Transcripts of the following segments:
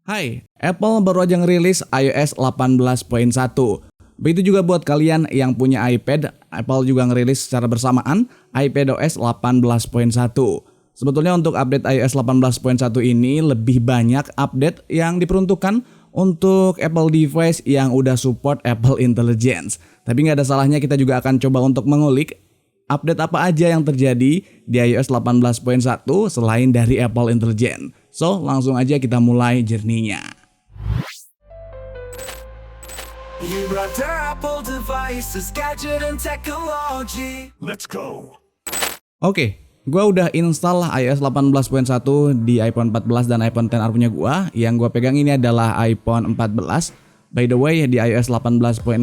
Hai, Apple baru aja ngerilis iOS 18.1. Begitu juga buat kalian yang punya iPad, Apple juga ngerilis secara bersamaan iPadOS 18.1. Sebetulnya untuk update iOS 18.1 ini lebih banyak update yang diperuntukkan untuk Apple device yang udah support Apple Intelligence. Tapi nggak ada salahnya kita juga akan coba untuk mengulik update apa aja yang terjadi di iOS 18.1 selain dari Apple Intelligence. So, langsung aja kita mulai journey-nya. Oke, gua udah install iOS 18.1 di iPhone 14 dan iPhone XR punya gua. Yang gua pegang ini adalah iPhone 14. By the way, di iOS 18.0.1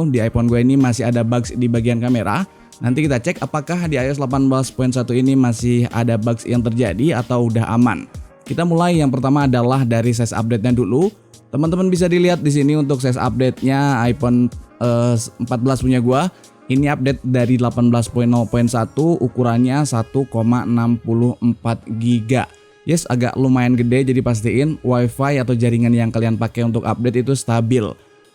di iPhone gue ini masih ada bugs di bagian kamera. Nanti kita cek apakah di iOS 18.1 ini masih ada bugs yang terjadi atau udah aman. Kita mulai, yang pertama adalah dari size update-nya dulu. Teman-teman bisa dilihat di sini untuk size update-nya iPhone 14 punya gua. Ini update dari 18.0.1, ukurannya 1,64 GB. Yes, agak lumayan gede, jadi pastiin WiFi atau jaringan yang kalian pakai untuk update itu stabil.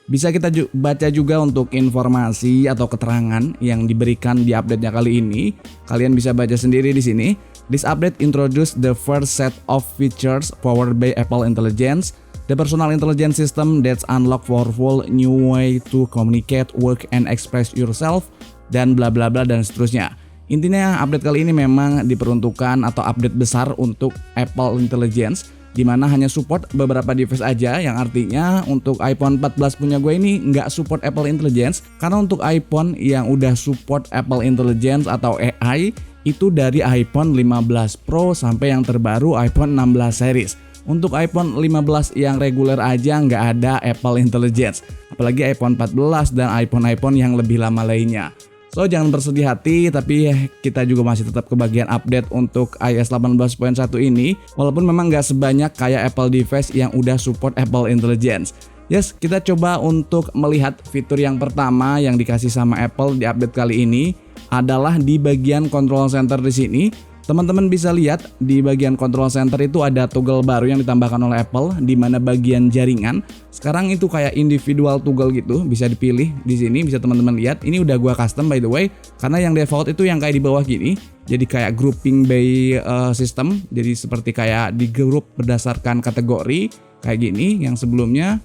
Bisa kita baca juga untuk informasi atau keterangan yang diberikan di update-nya kali ini. Kalian bisa baca sendiri di sini. This update introduced the first set of features powered by Apple Intelligence, the personal intelligence system that's unlock powerful new way to communicate, work, and express yourself, dan bla bla bla dan seterusnya. Intinya update kali ini memang diperuntukkan atau update besar untuk Apple Intelligence, di mana hanya support beberapa device aja, yang artinya untuk iPhone 14 punya gue ini nggak support Apple Intelligence, karena untuk iPhone yang udah support Apple Intelligence atau AI itu dari iPhone 15 Pro sampai yang terbaru iPhone 16 series. Untuk iPhone 15 yang reguler aja nggak ada Apple Intelligence, apalagi iPhone 14 dan iPhone yang lebih lama lainnya. So, jangan bersedih hati, tapi kita juga masih tetap kebagian update untuk iOS 18.1 ini, walaupun memang nggak sebanyak kayak Apple device yang udah support Apple Intelligence. Yes, kita coba untuk melihat fitur yang pertama yang dikasih sama Apple di update kali ini adalah di bagian control center di sini. Teman-teman bisa lihat di bagian control center itu ada toggle baru yang ditambahkan oleh Apple, di mana bagian jaringan sekarang itu kayak individual toggle gitu, bisa dipilih di sini. Bisa teman-teman lihat, ini udah gua custom by the way, karena yang default itu yang kayak di bawah gini, jadi kayak grouping by system, jadi seperti kayak di grup berdasarkan kategori kayak gini. Yang sebelumnya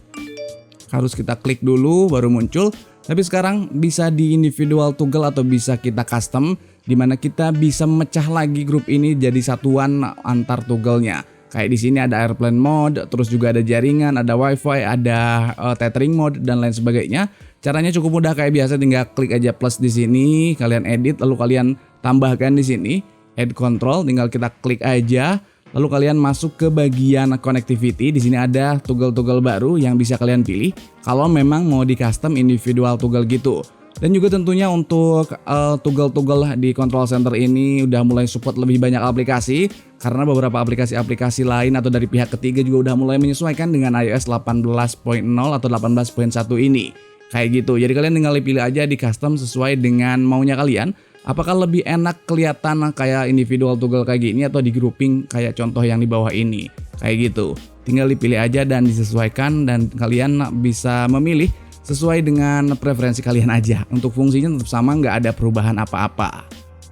harus kita klik dulu baru muncul, tapi sekarang bisa di individual toggle atau bisa kita custom, di mana kita bisa memecah lagi grup ini jadi satuan antar toggle-nya. Kayak di sini ada airplane mode, terus juga ada jaringan, ada wifi, ada tethering mode dan lain sebagainya. Caranya cukup mudah kayak biasa, tinggal klik aja plus di sini, kalian edit, lalu kalian tambahkan di sini add control, tinggal kita klik aja. Lalu kalian masuk ke bagian connectivity. Di sini ada toggle-toggle baru yang bisa kalian pilih kalau memang mau di custom individual toggle gitu. Dan juga tentunya untuk toggle-toggle di control center ini udah mulai support lebih banyak aplikasi, karena beberapa aplikasi-aplikasi lain atau dari pihak ketiga juga udah mulai menyesuaikan dengan iOS 18.0 atau 18.1 ini. Kayak gitu. Jadi kalian tinggal pilih aja di custom sesuai dengan maunya kalian. Apakah lebih enak kelihatan kayak individual toggle kayak gini atau di grouping kayak contoh yang di bawah ini. Kayak gitu. Tinggal dipilih aja dan disesuaikan, dan kalian bisa memilih sesuai dengan preferensi kalian aja. Untuk fungsinya tetap sama, nggak ada perubahan apa-apa.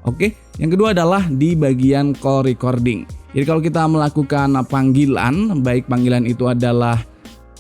Oke, yang kedua adalah di bagian call recording. Jadi kalau kita melakukan panggilan, baik panggilan itu adalah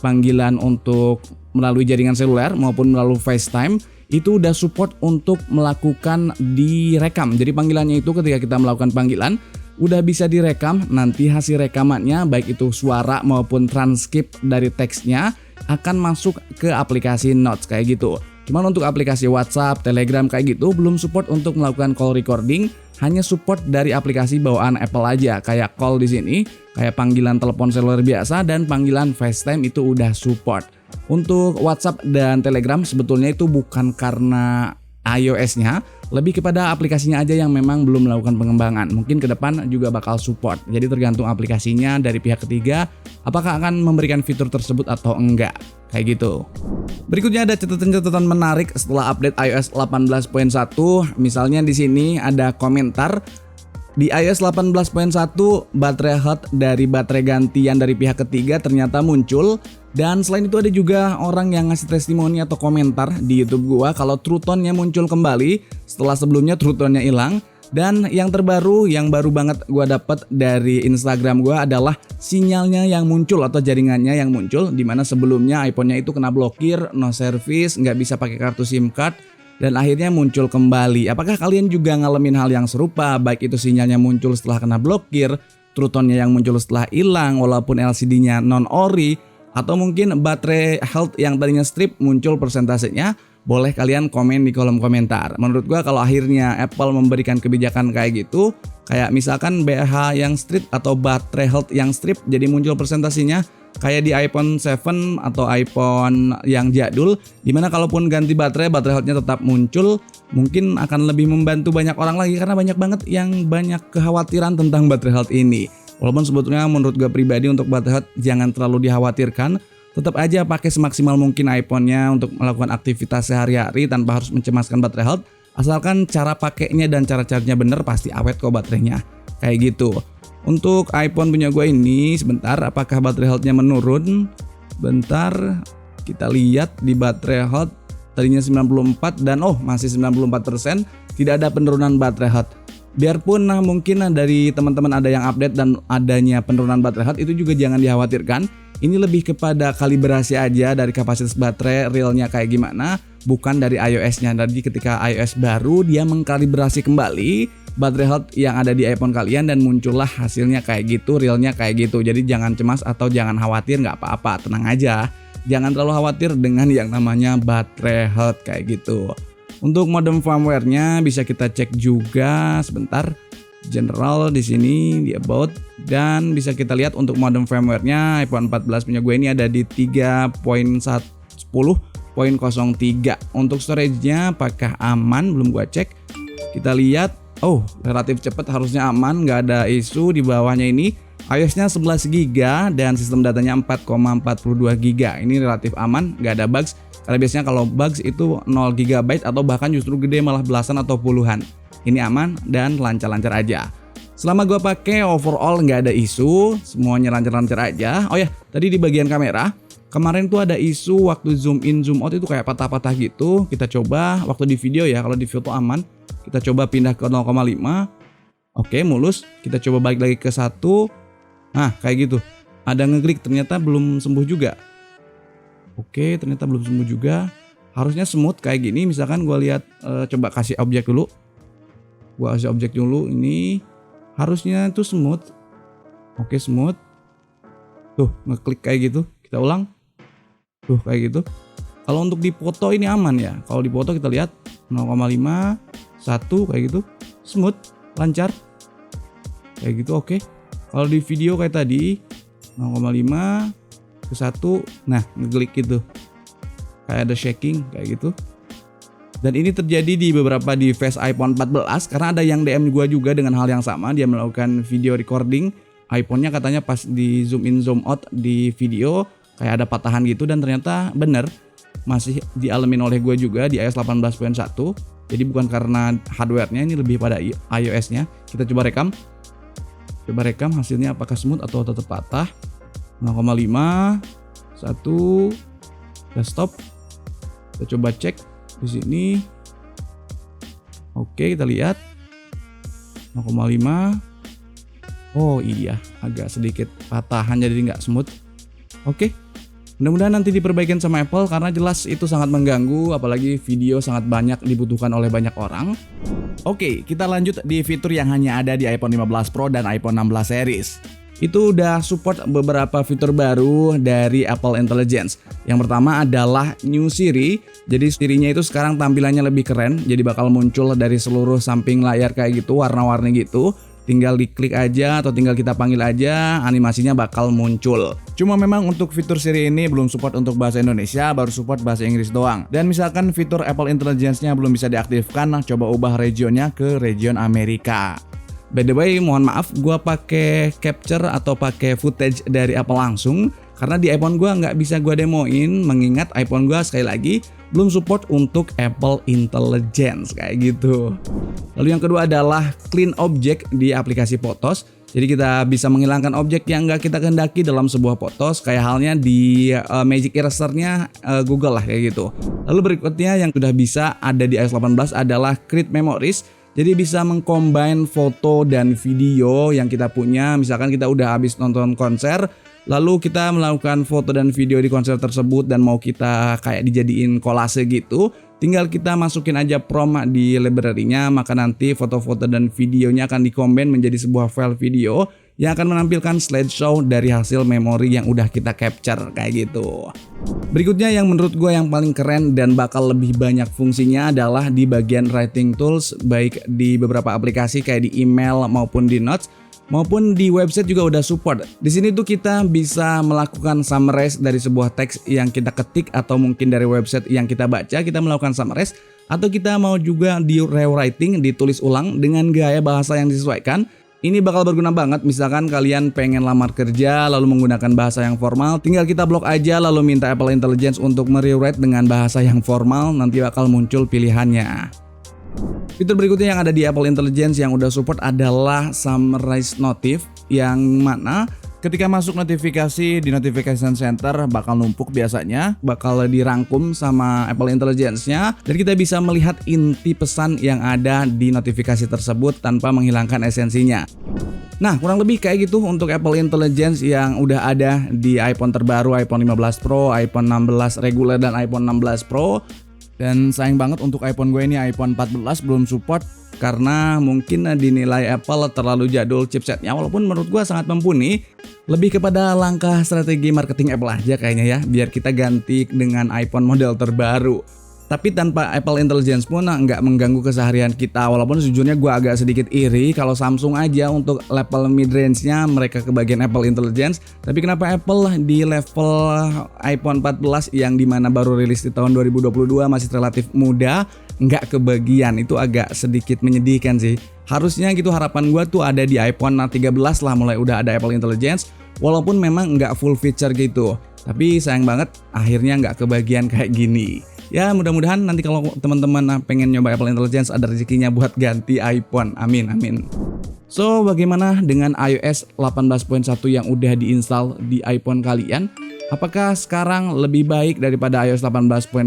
panggilan untuk melalui jaringan seluler maupun melalui FaceTime, itu udah support untuk melakukan direkam. Jadi panggilannya itu ketika kita melakukan panggilan udah bisa direkam, nanti hasil rekamannya baik itu suara maupun transkrip dari teksnya akan masuk ke aplikasi Notes kayak gitu. Cuman untuk aplikasi WhatsApp, Telegram kayak gitu belum support untuk melakukan call recording, hanya support dari aplikasi bawaan Apple aja, kayak call di sini, kayak panggilan telepon seluler biasa dan panggilan FaceTime itu udah support. Untuk WhatsApp dan Telegram sebetulnya itu bukan karena iOS-nya, lebih kepada aplikasinya aja yang memang belum melakukan pengembangan. Mungkin ke depan juga bakal support. Jadi tergantung aplikasinya dari pihak ketiga, apakah akan memberikan fitur tersebut atau enggak. Kayak gitu. Berikutnya ada catatan-catatan menarik setelah update iOS 18.1. Misalnya di sini ada komentar Di iOS 18.1, baterai health dari baterai gantian dari pihak ketiga ternyata muncul. Dan selain itu ada juga orang yang ngasih testimoni atau komentar di YouTube gua kalau True Tone-nya muncul kembali setelah sebelumnya True Tone-nya hilang. Dan yang terbaru, yang baru banget gua dapet dari Instagram gua adalah sinyalnya yang muncul atau jaringannya yang muncul, dimana sebelumnya iPhone-nya itu kena blokir, no service, nggak bisa pakai kartu SIM card. Dan akhirnya muncul kembali. Apakah kalian juga ngalamin hal yang serupa? Baik itu sinyalnya muncul setelah kena blokir, True Tone-nya yang muncul setelah hilang walaupun LCD-nya non-ori, atau mungkin baterai health yang tadinya strip muncul persentasenya? Boleh kalian komen di kolom komentar. Menurut gua kalau akhirnya Apple memberikan kebijakan kayak gitu, kayak misalkan BH yang strip atau baterai health yang strip jadi muncul presentasinya, kayak di iPhone 7 atau iPhone yang jadul, dimana kalaupun ganti baterai health-nya tetap muncul, mungkin akan lebih membantu banyak orang lagi karena banyak banget yang banyak kekhawatiran tentang baterai health ini. Walaupun sebetulnya menurut gue pribadi untuk baterai health jangan terlalu dikhawatirkan, tetap aja pakai semaksimal mungkin iPhone-nya untuk melakukan aktivitas sehari-hari tanpa harus mencemaskan baterai health, asalkan cara pakainya dan cara charge-nya bener pasti awet kok baterainya. Kayak gitu. Untuk iPhone punya gue ini, sebentar, apakah baterai health-nya menurun? Bentar, kita lihat di baterai health tadinya 94 dan masih 94%, tidak ada penurunan baterai health. Biarpun mungkin dari teman-teman ada yang update dan adanya penurunan baterai health, itu juga jangan dikhawatirkan. Ini lebih kepada kalibrasi aja dari kapasitas baterai realnya kayak gimana, bukan dari iOS-nya. Jadi ketika iOS baru dia mengkalibrasi kembali baterai health yang ada di iPhone kalian dan muncullah hasilnya kayak gitu, realnya kayak gitu. Jadi jangan cemas atau jangan khawatir, nggak apa-apa, tenang aja. Jangan terlalu khawatir dengan yang namanya baterai health kayak gitu. Untuk modem firmware-nya bisa kita cek juga sebentar. General di sini di about, dan bisa kita lihat untuk modem firmware-nya iPhone 14 punya gue ini ada di 3.10.03. Untuk storage-nya apakah aman? Belum gue cek. Kita lihat, relatif cepat, harusnya aman, nggak ada isu di bawahnya ini. iOS-nya 11 GB dan sistem datanya 4,42 GB. Ini relatif aman, nggak ada bugs. Karena biasanya kalau bugs itu 0 GB atau bahkan justru gede malah belasan atau puluhan. Ini aman dan lancar-lancar aja. Selama gue pakai overall nggak ada isu, semuanya lancar-lancar aja. Oh ya, tadi di bagian kamera, kemarin tuh ada isu waktu zoom in zoom out itu kayak patah-patah gitu. Kita coba waktu di video ya, kalau di foto aman. Kita coba pindah ke 0,5. Oke, mulus. Kita coba balik lagi ke 1. Nah, kayak gitu. Ada ngeklik, ternyata belum sembuh juga. Oke, ternyata belum sembuh juga. Harusnya smooth kayak gini. Misalkan gue lihat, coba kasih objek dulu. Gue kasih objek dulu. Ini harusnya tuh smooth. Oke, smooth. Tuh, ngeklik kayak gitu. Kita ulang. Tuh, kayak gitu. Kalau untuk di foto ini aman ya. Kalau di foto kita lihat 0,5, 1 kayak gitu. Smooth, lancar. Kayak gitu, oke. Kalau di video kayak tadi 0,5 ke 1, nah ngeklik gitu. Kayak ada shaking kayak gitu. Dan ini terjadi di beberapa device iPhone 14 karena ada yang DM gua juga dengan hal yang sama. Dia melakukan video recording iPhone-nya, katanya pas di zoom in zoom out di video kayak ada patahan gitu, dan ternyata bener masih dialamin oleh gua juga di iOS 18.1. Jadi bukan karena hardware-nya, ini lebih pada iOS-nya. Kita coba rekam. Coba rekam hasilnya apakah smooth atau tetap patah. 0,5, 1, kita stop. Kita coba cek di sini. Oke, kita lihat 0,5. Oh iya, agak sedikit patahan jadi nggak smooth. Oke, mudah-mudahan nanti diperbaikin sama Apple karena jelas itu sangat mengganggu, apalagi video sangat banyak dibutuhkan oleh banyak orang. Oke, kita lanjut di fitur yang hanya ada di iPhone 15 Pro dan iPhone 16 series. Itu udah support beberapa fitur baru dari Apple Intelligence. Yang pertama adalah New Siri. Jadi Siri-nya itu sekarang tampilannya lebih keren. Jadi bakal muncul dari seluruh samping layar kayak gitu, warna-warni gitu. Tinggal diklik aja atau tinggal kita panggil aja, animasinya bakal muncul. Cuma memang untuk fitur Siri ini belum support untuk bahasa Indonesia, baru support bahasa Inggris doang. Dan misalkan fitur Apple Intelligence-nya belum bisa diaktifkan, coba ubah regionnya ke region Amerika. By the way, mohon maaf, gua pakai capture atau pakai footage dari Apple langsung Karena di iPhone gua nggak bisa gua demoin, mengingat iPhone gua sekali lagi belum support untuk Apple Intelligence kayak gitu. Lalu yang kedua adalah clean object di aplikasi Photos. Jadi kita bisa menghilangkan objek yang nggak kita kehendaki dalam sebuah Photos, kayak halnya di Magic Eraser-nya Google lah kayak gitu. Lalu berikutnya yang sudah bisa ada di iOS 18 adalah Create Memories. Jadi bisa mengcombine foto dan video yang kita punya. Misalkan kita udah habis nonton konser, lalu kita melakukan foto dan video di konser tersebut dan mau kita kayak dijadiin kolase gitu, tinggal kita masukin aja prompt di library-nya, maka nanti foto-foto dan videonya akan dikombin menjadi sebuah file video yang akan menampilkan slideshow dari hasil memori yang udah kita capture kayak gitu. Berikutnya yang menurut gue yang paling keren dan bakal lebih banyak fungsinya adalah di bagian writing tools, baik di beberapa aplikasi kayak di email maupun di notes, maupun di website juga udah support. Di sini tuh kita bisa melakukan summarize dari sebuah teks yang kita ketik atau mungkin dari website yang kita baca, kita melakukan summarize, atau kita mau juga di rewriting, ditulis ulang dengan gaya bahasa yang disesuaikan. Ini bakal berguna banget misalkan kalian pengen lamar kerja lalu menggunakan bahasa yang formal, tinggal kita blok aja lalu minta Apple Intelligence untuk merewrite dengan bahasa yang formal, nanti bakal muncul pilihannya. Fitur berikutnya yang ada di Apple Intelligence yang udah support adalah Summarize Notif, yang mana ketika masuk notifikasi di Notification Center bakal numpuk biasanya, bakal dirangkum sama Apple Intelligence-nya, dan kita bisa melihat inti pesan yang ada di notifikasi tersebut tanpa menghilangkan esensinya. Nah, kurang lebih kayak gitu untuk Apple Intelligence yang udah ada di iPhone terbaru, iPhone 15 Pro, iPhone 16 reguler, dan iPhone 16 Pro. Dan sayang banget untuk iPhone gue ini, iPhone 14 belum support karena mungkin dinilai Apple terlalu jadul chipsetnya, walaupun menurut gue sangat mumpuni. Lebih kepada langkah strategi marketing Apple aja kayaknya ya, biar kita ganti dengan iPhone model terbaru. Tapi tanpa Apple Intelligence pun nggak mengganggu keseharian kita, walaupun sejujurnya gue agak sedikit iri kalau Samsung aja untuk level mid-range-nya mereka kebagian Apple Intelligence. Tapi kenapa Apple di level iPhone 14 yang dimana baru rilis di tahun 2022 masih relatif muda nggak kebagian, itu agak sedikit menyedihkan sih. Harusnya gitu, harapan gue tuh ada di iPhone 13 lah mulai udah ada Apple Intelligence, walaupun memang nggak full feature gitu. Tapi sayang banget akhirnya nggak kebagian kayak gini. Ya mudah-mudahan nanti kalau teman-teman pengen nyoba Apple Intelligence ada rezekinya buat ganti iPhone. Amin, amin. So bagaimana dengan iOS 18.1 yang udah diinstal di iPhone kalian? Apakah sekarang lebih baik daripada iOS 18.0.1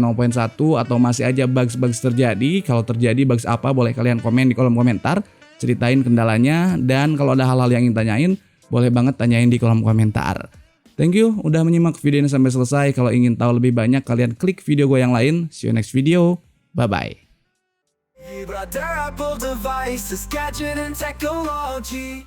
atau masih aja bugs-bugs terjadi? Kalau terjadi bugs apa, boleh kalian komen di kolom komentar, ceritain kendalanya, dan kalau ada hal-hal yang ingin tanyain, boleh banget tanyain di kolom komentar. Thank you udah menyimak video ini sampai selesai. Kalau ingin tahu lebih banyak, kalian klik video gue yang lain. See you next video. Bye-bye. Apple devices, gadget and technology.